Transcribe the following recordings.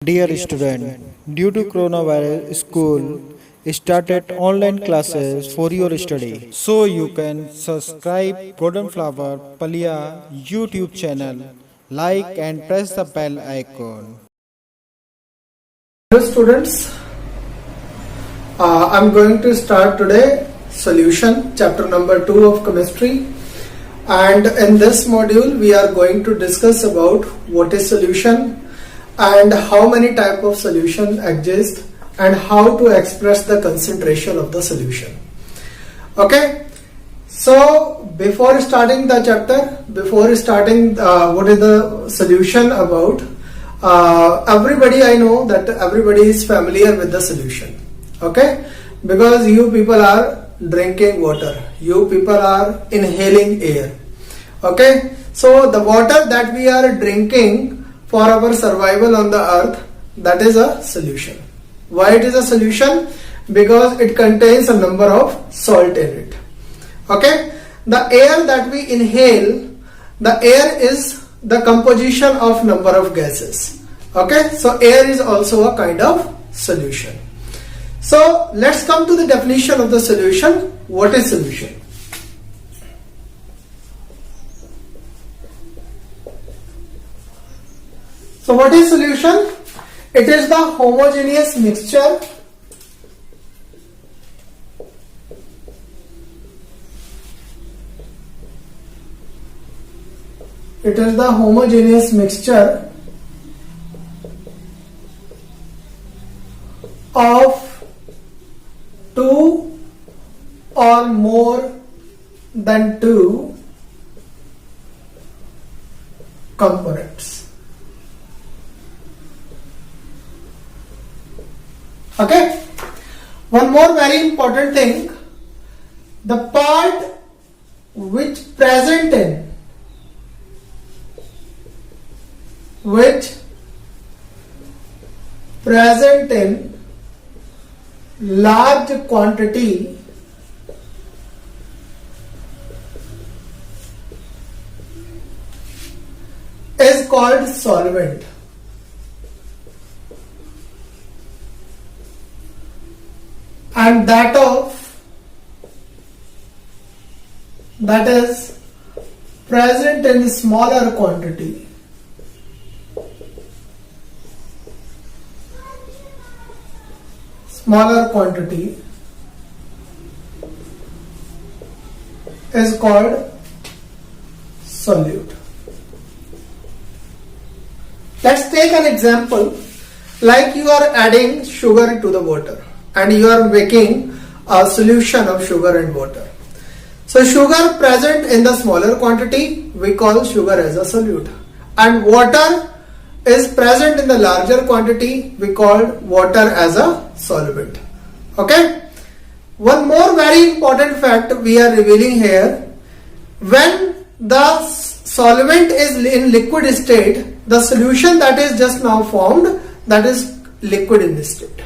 Dear student, due to coronavirus, school started online classes for your study. So you can subscribe Golden Flower Palia YouTube channel, like and press the bell icon. Hello students, I'm going to start today solution chapter number 2 of chemistry, and in this module we are going to discuss about what is solution and how many type of solution exist and how to express the concentration of the solution. Okay, so before starting the chapter, what is the solution about, everybody, I know that everybody is familiar with the solution. Okay, because you people are drinking water, you people are inhaling air. Okay, so the water that we are drinking for our survival on the earth, that is a solution. Why it is a solution? Because it contains a number of salt in it. Okay, the air that we inhale, the air is the composition of number of gases. Okay, so air is also a kind of solution. So let's come to the definition of the solution. What is solution? So what is solution? It is the homogeneous mixture of two or more than two components. Okay, one more very important thing, the part which present in large quantity is called solvent. And that is present in smaller quantity is called solute. Let's take an example, like you are adding sugar to the water and you are making a solution of sugar and water. So sugar present in the smaller quantity, we call sugar as a solute, and water is present in the larger quantity, we call water as a solvent. Okay, one more very important fact we are revealing here, when the solvent is in liquid state, the solution that is just now formed, that is liquid in this state.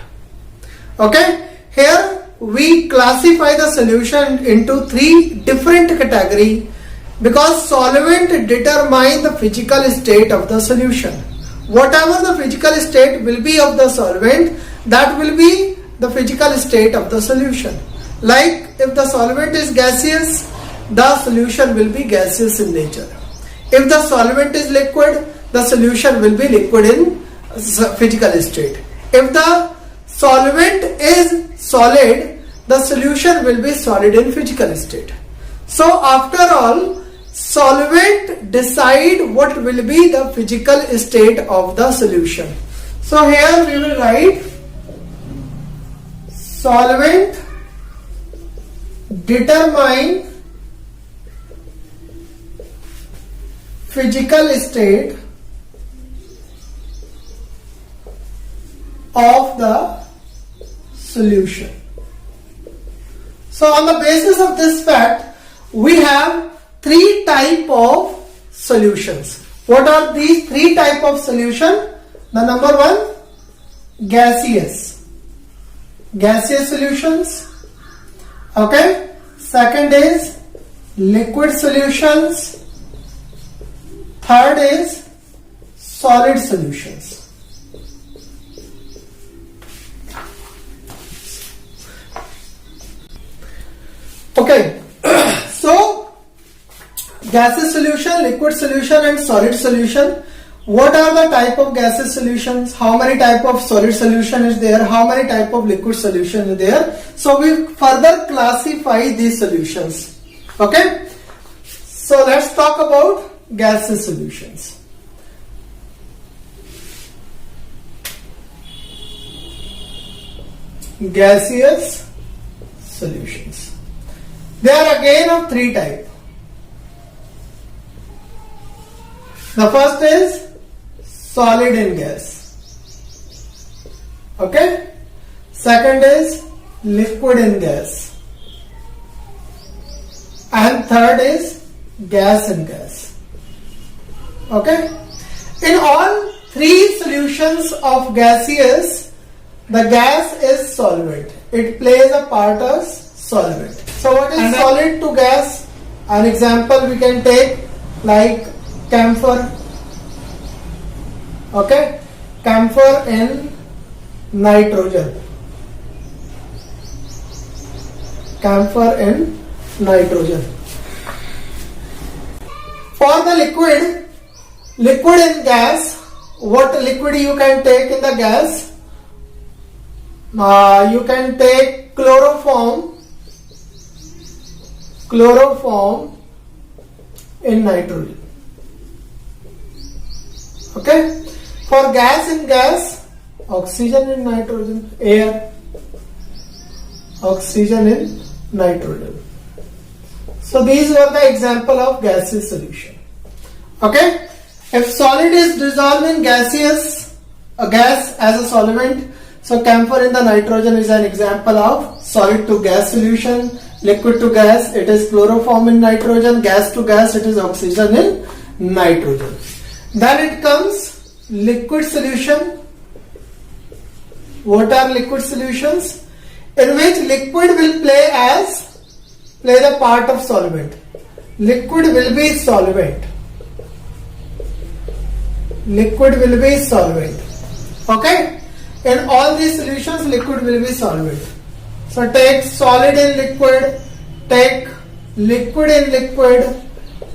Okay, here we classify the solution into three different categories because solvent determine the physical state of the solution. Whatever the physical state will be of the solvent, that will be the physical state of the solution. Like if the solvent is gaseous, the solution will be gaseous in nature. If the solvent is liquid, the solution will be liquid in physical state. If the solvent is solid, the solution will be solid in physical state. So after all, solvent decide what will be the physical state of the solution. So here we will write solvent determine physical state of the solution. So on the basis of this fact, we have three type of solutions. What are these three type of solution? The number one, gaseous solutions. Okay, second is liquid solutions. Third is solid solutions. gaseous solution, liquid solution and solid solution. What are the type of gaseous solutions? How many type of solid solution is there? How many type of liquid solution is there? So we further classify these solutions. Okay. So let's talk about gaseous solutions. Gaseous solutions. They are again of three types. The first is solid in gas. Okay. Second is liquid in gas. And third is gas in gas. Okay. In all three solutions of gaseous, the gas is solvent. It plays a part as solvent. So what is solid to gas? An example we can take like camphor. Okay, camphor in nitrogen. Camphor in nitrogen. For the liquid in gas, what liquid you can take in the gas? You can take chloroform in nitrogen. Okay. For gas in gas, oxygen in nitrogen, air, oxygen in nitrogen. So these were the example of gaseous solution. Okay. If solid is dissolved in gaseous, a gas as a solvent, so camphor in the nitrogen is an example of solid to gas solution. Liquid to gas, it is chloroform in nitrogen. Gas to gas, it is oxygen in nitrogen. Then it comes liquid solution. What are liquid solutions? In which liquid will play the part of solvent. Liquid will be solvent. Liquid will be solvent. Okay? In all these solutions, liquid will be solvent. So take solid in liquid, take liquid in liquid,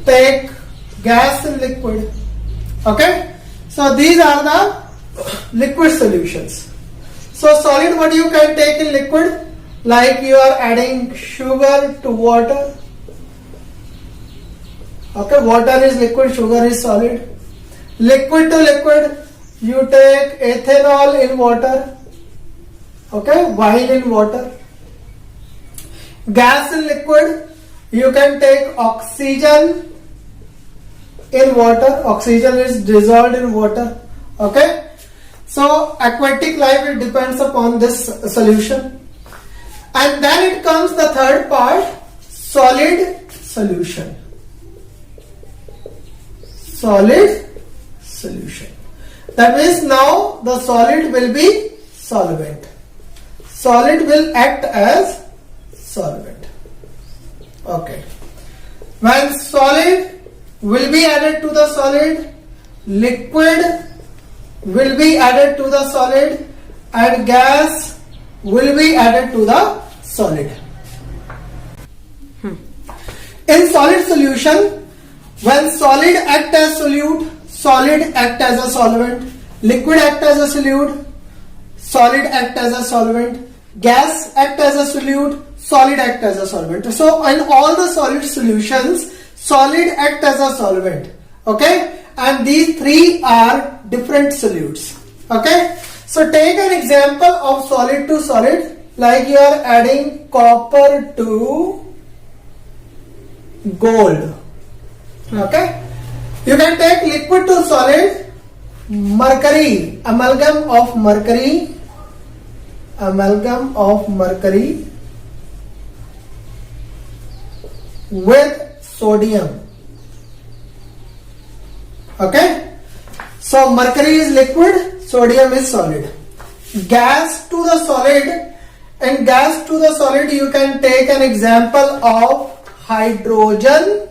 take gas in liquid. Okay? So these are the liquid solutions. So solid, what you can take in liquid? Like you are adding sugar to water. Okay, water is liquid, sugar is solid. Liquid to liquid, you take ethanol in water. Okay, wine in water. Gas in liquid, you can take oxygen in water. Oxygen is dissolved in water. Okay. So aquatic life, it depends upon this solution. And then it comes the third part, solid solution. Solid solution. That means now the solid will be solvent. Solid will act as solvent. Okay. When solid will be added to the solid, liquid will be added to the solid, and gas will be added to the solid. In solid solution, when solid act as solute, solid act as a solvent, liquid act as a solute, solid act as a solvent, gas act as a solute, solid act as a solvent. So in all the solid solutions, solid act as a solvent. Okay. And these three are different solutes. Okay. So take an example of solid to solid, like you are adding copper to gold. Okay. You can take liquid to solid, mercury, amalgam of mercury with sodium. Okay. So mercury is liquid, sodium is solid. Gas to the solid, and gas to the solid you can take an example of hydrogen.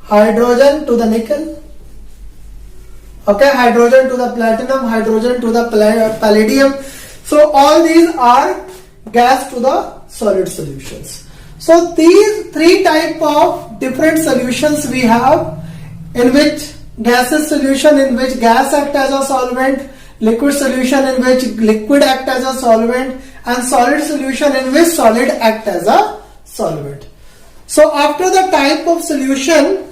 Hydrogen to the nickel. Okay, hydrogen to the platinum, hydrogen to the palladium. So all these are gas to the solid solutions. So these three type of different solutions we have, in which gaseous solution in which gas act as a solvent, liquid solution in which liquid act as a solvent, and solid solution in which solid act as a solvent. So after the type of solution,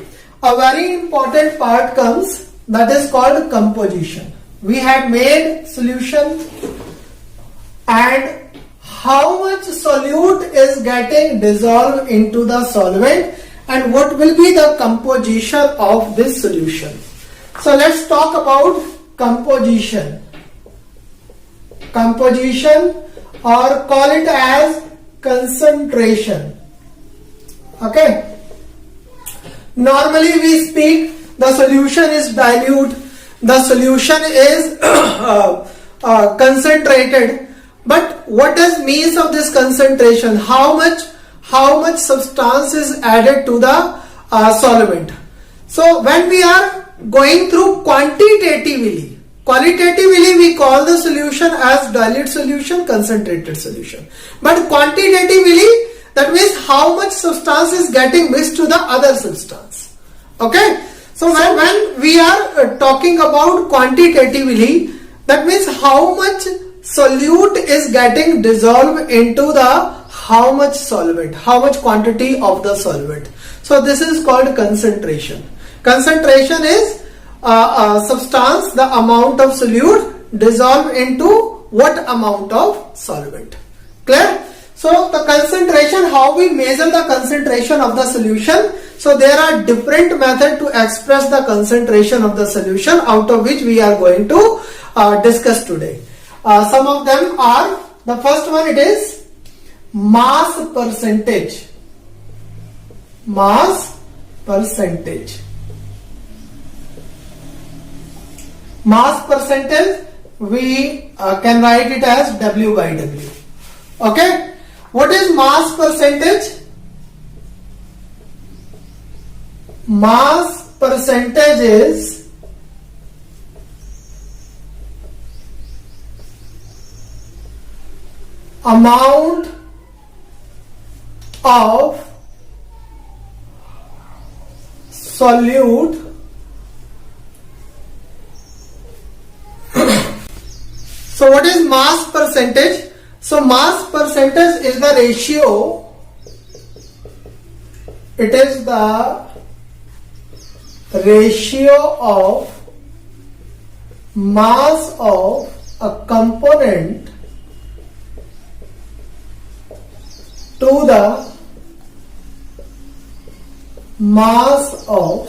a very important part comes, that is called composition. We had made solution and how much solute is getting dissolved into the solvent and what will be the composition of this solution. So let's talk about composition. Composition, or call it as concentration. Okay. Normally we speak the solution is dilute, the solution is concentrated. But what does means of this concentration? How much substance is added to the solvent? So when we are going through quantitatively, we call the solution as dilute solution, concentrated solution. But quantitatively, that means how much substance is getting mixed to the other substance. Okay. So when we are talking about quantitatively, that means how much solute is getting dissolved into the how much solvent, how much quantity of the solvent. So this is called concentration. Concentration is substance, the amount of solute dissolved into what amount of solvent. Clear? So the concentration, how we measure the concentration of the solution. So there are different methods to express the concentration of the solution, out of which we are going to discuss today. Some of them are, the first one it is mass percentage. Mass percentage. Mass percentage, we can write it as W by W. Okay. What is mass percentage? Mass percentage is amount of solute so what is mass percentage? So mass percentage is the ratio, it is the ratio of mass of a component to the mass of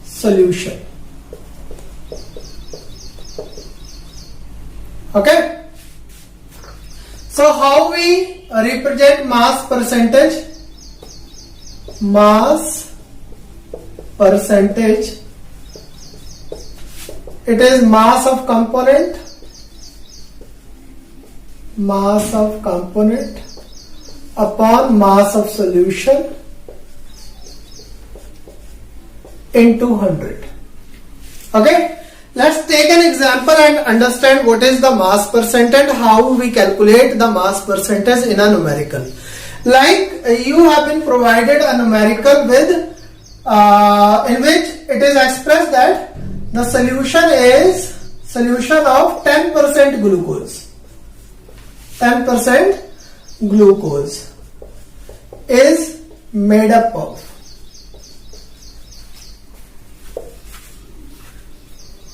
solution. Okay. So how we represent mass percentage? Mass percentage, it is mass of component upon mass of solution into 100. Okay. Let's take an example and understand what is the mass percent and how we calculate the mass percentage in a numerical. Like you have been provided a numerical with in which it is expressed that the solution is solution of 10% glucose. 10% glucose is made up of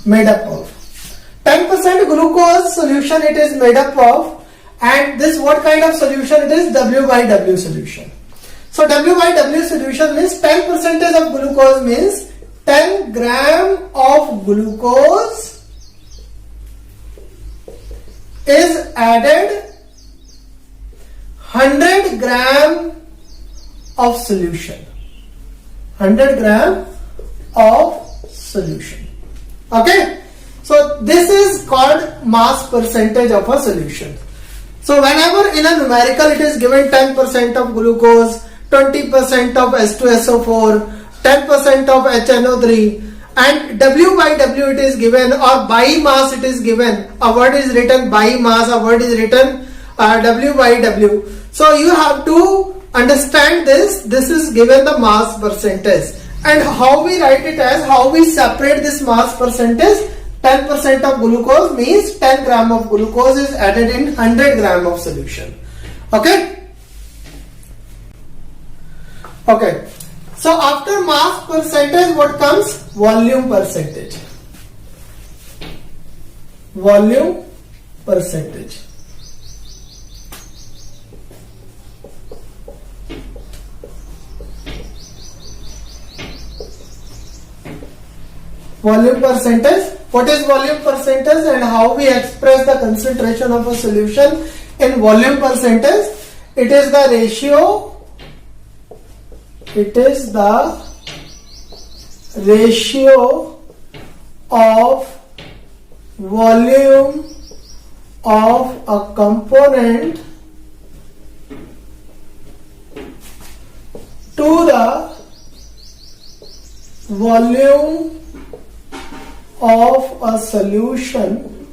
10% glucose solution, it is made up of, and this what kind of solution it is? W by W solution. So W by W solution means 10% of glucose means 10 gram of glucose is added 100 gram of solution. 100 gram of solution. Okay. So this is called mass percentage of a solution. So whenever in a numerical it is given 10% of glucose, 20% of H2SO4, 10% of HNO3, and W by W it is given, or by mass it is given. A word is written by mass, a word is written W by W. So you have to Understand this. This is given the mass percentage. And how we write it as, how we separate this mass percentage? 10% of glucose means 10 gram of glucose is added in 100 gram of solution. Okay? Okay. So after mass percentage, what comes? Volume percentage. Volume percentage. Volume percentage. What is volume percentage and how we express the concentration of a solution in volume percentage? It is the ratio. It is the ratio of volume of a component to the volume of a solution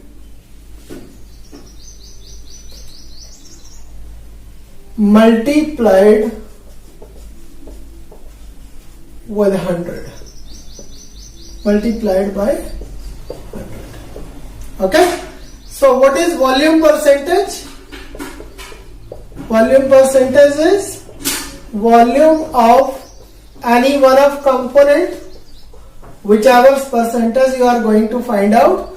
multiplied with 100, multiplied by 100. Okay, so what is volume percentage? Volume percentage is volume of any one of component, whichever percentage you are going to find out,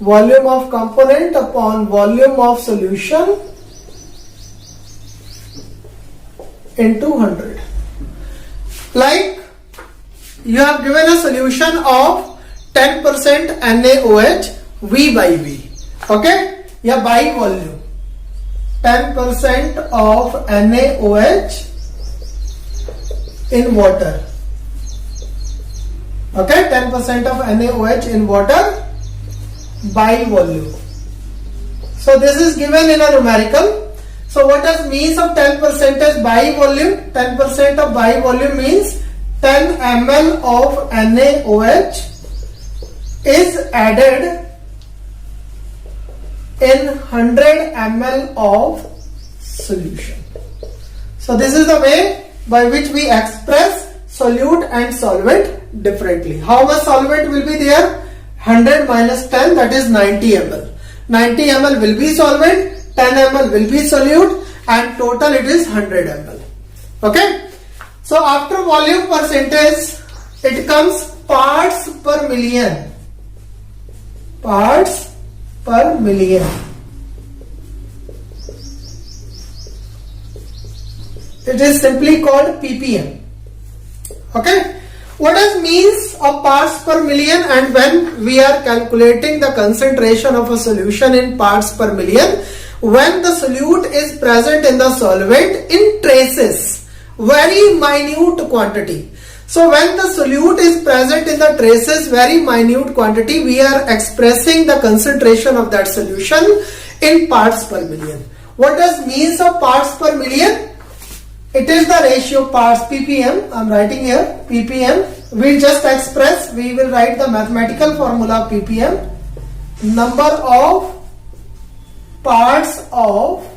volume of component upon volume of solution into 100. Like you have given a solution of 10% NaOH V by V. Okay, yeah, by volume. 10% of NaOH in water. Okay, 10% of NaOH in water by volume. So this is given in a numerical. So what does means of 10% by volume? 10% of by volume means 10 ml of NaOH is added in 100 ml of solution. So this is the way by which we express solute and solvent differently. How much solvent will be there? 100 minus 10, that is 90 ml. 90 ml will be solvent, 10 ml will be solute, and total it is 100 ml. Okay. So after volume percentage, it comes parts per million. Parts per million. It is simply called ppm. Okay. What does means of parts per million? And when we are calculating the concentration of a solution in parts per million, when the solute is present in the solvent in traces, very minute quantity. So when the solute is present in the traces, very minute quantity, we are expressing the concentration of that solution in parts per million. What does means of parts per million? It is the ratio parts ppm. I am writing here ppm. We just express, we will write the mathematical formula ppm. Number of parts of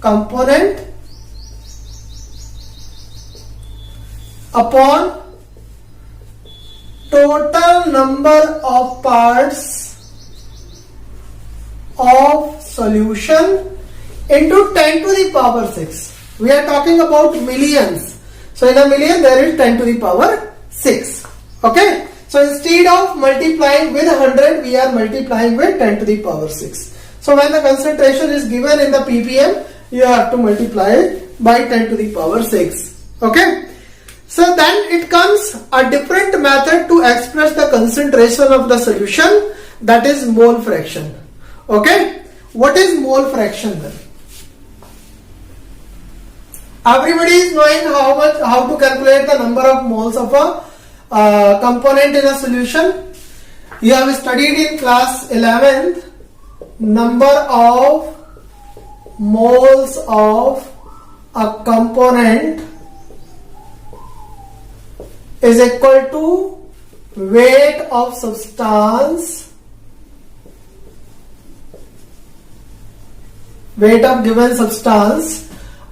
component upon total number of parts of solution into 10 to the power 6. We are talking about millions. So in a million there is 10 to the power 6. Okay. So instead of multiplying with 100, we are multiplying with 10 to the power 6. So when the concentration is given in the ppm, you have to multiply it by 10 to the power 6. Okay. So then it comes a different method to express the concentration of the solution, that is mole fraction. Okay. What is mole fraction then? Everybody is knowing how to calculate the number of moles of a component in a solution. You have studied in class 11th, number of moles of a component is equal to weight of substance, weight of given substance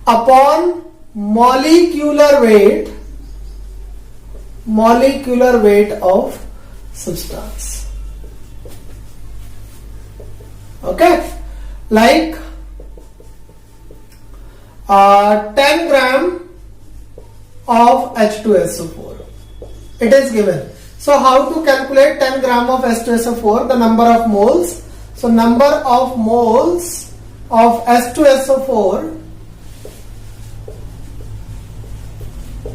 upon molecular weight of substance. Okay, like 10 gram of H2SO4. It is given. So how to calculate 10 gram of H2SO4? The number of moles. So number of moles of H2SO4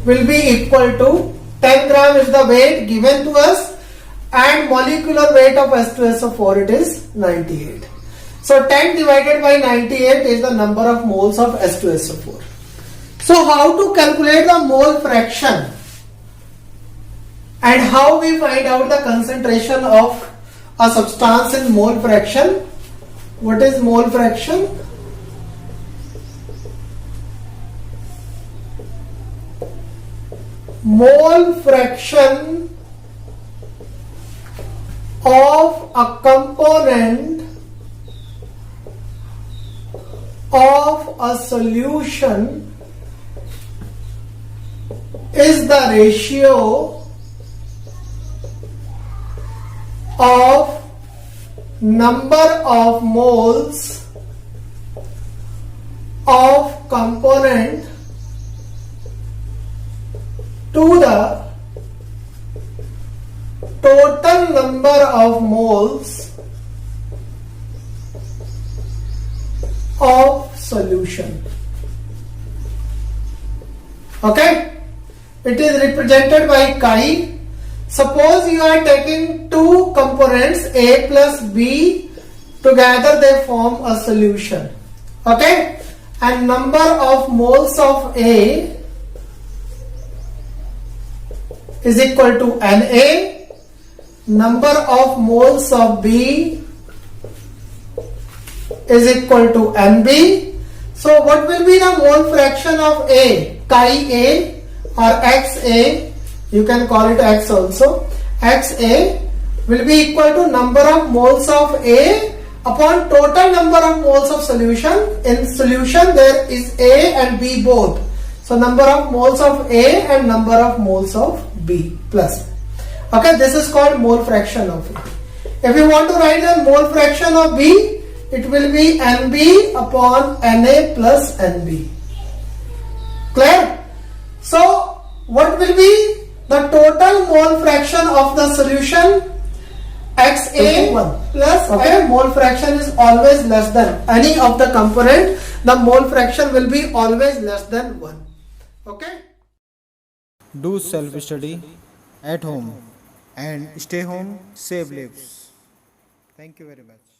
will be equal to 10 gram is the weight given to us, and molecular weight of H2SO4 it is 98. So 10 divided by 98 is the number of moles of H2SO4. So how to calculate the mole fraction and how we find out the concentration of a substance in mole fraction? What is mole fraction? Mole fraction of a component of a solution is the ratio of number of moles of component to the total number of moles of solution. Okay, it is represented by chi. Suppose you are taking two components A plus B, together they form a solution. Okay, and number of moles of A is equal to Na, number of moles of B is equal to Nb. So what will be the mole fraction of A? Chi A or Xa, you can call it X also. Xa will be equal to number of moles of A upon total number of moles of solution. In solution there is A and B both. So number of moles of A and number of moles of B plus. Okay, this is called mole fraction of A. If you want to write the mole fraction of B, it will be Nb upon Na plus Nb. Clear? So what will be the total mole fraction of the solution? Xa plus, okay, mole fraction is always less than any of the component. The mole fraction will be always less than 1. Okay. Do self-study at home and stay home, save lives. Thank you very much.